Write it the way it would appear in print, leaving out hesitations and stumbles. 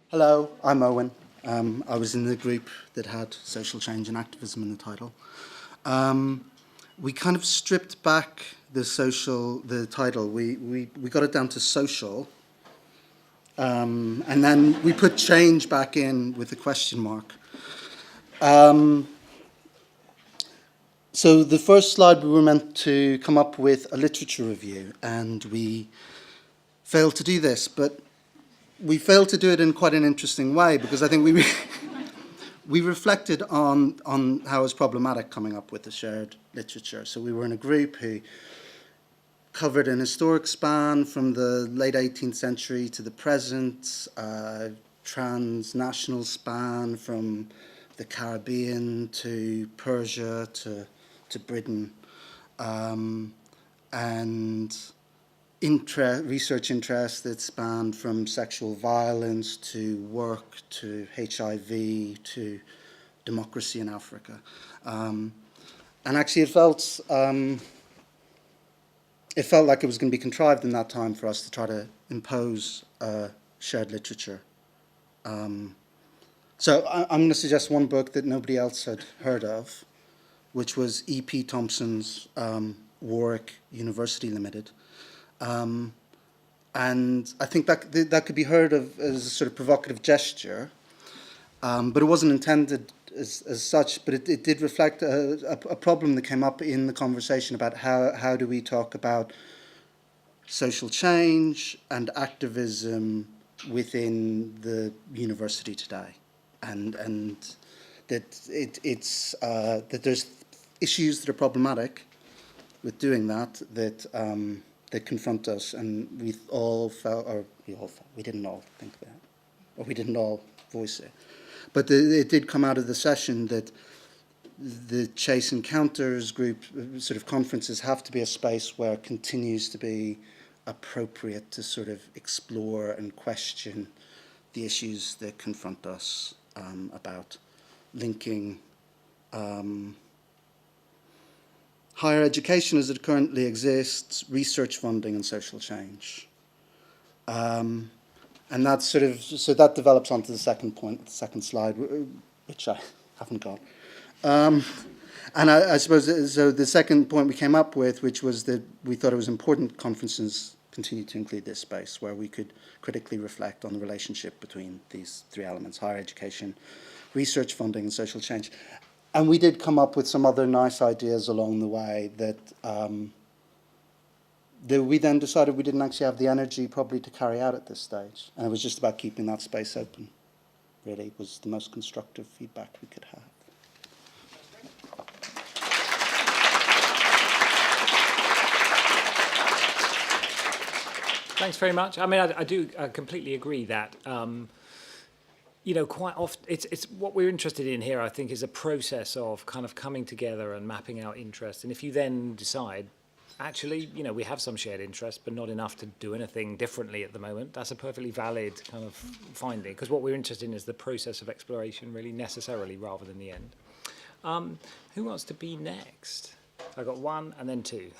Hello, I'm Owen. I was in the group that had social change and activism in the title. We kind of stripped back the title. We got it down to social, and then we put change back in with the question mark. So the first slide, we were meant to come up with a literature review, and we failed to do this, but we failed to do it in quite an interesting way, because I think we reflected on how it was problematic coming up with the shared literature. So we were in a group who covered an historic span from the late 18th century to the present, transnational span from the Caribbean to Persia to Britain, and research interests that spanned from sexual violence to work to HIV to democracy in Africa. And actually it felt like it was going to be contrived in that time for us to try to impose shared literature. So I'm going to suggest one book that nobody else had heard of, which was E.P. Thompson's Warwick University Limited. And I think that could be heard of as a sort of provocative gesture, but it wasn't intended as such, but it did reflect a problem that came up in the conversation about how do we talk about social change and activism within the university today, and that that there's issues that are problematic with doing that confront us, and we didn't all think that, or we didn't all voice it. But it did come out of the session that the Chase Encounters group sort of conferences have to be a space where it continues to be appropriate to sort of explore and question the issues that confront us about linking higher education as it currently exists, research funding, and social change. And that's so that develops onto the second point, the second slide, which I haven't got. And I suppose, so the second point we came up with, which was that we thought it was important conferences continue to include this space where we could critically reflect on the relationship between these three elements: higher education, research funding, and social change. And we did come up with some other nice ideas along the way that we then decided we didn't actually have the energy probably to carry out at this stage. And it was just about keeping that space open, really, was the most constructive feedback we could have. Thanks very much. I mean, I completely agree that you know, quite often, it's what we're interested in here, I think, is a process of kind of coming together and mapping out interest. And if you then decide, actually, you know, we have some shared interest, but not enough to do anything differently at the moment, that's a perfectly valid kind of finding, because what we're interested in is the process of exploration, really, necessarily, rather than the end. Who wants to be next? So I got one and then two.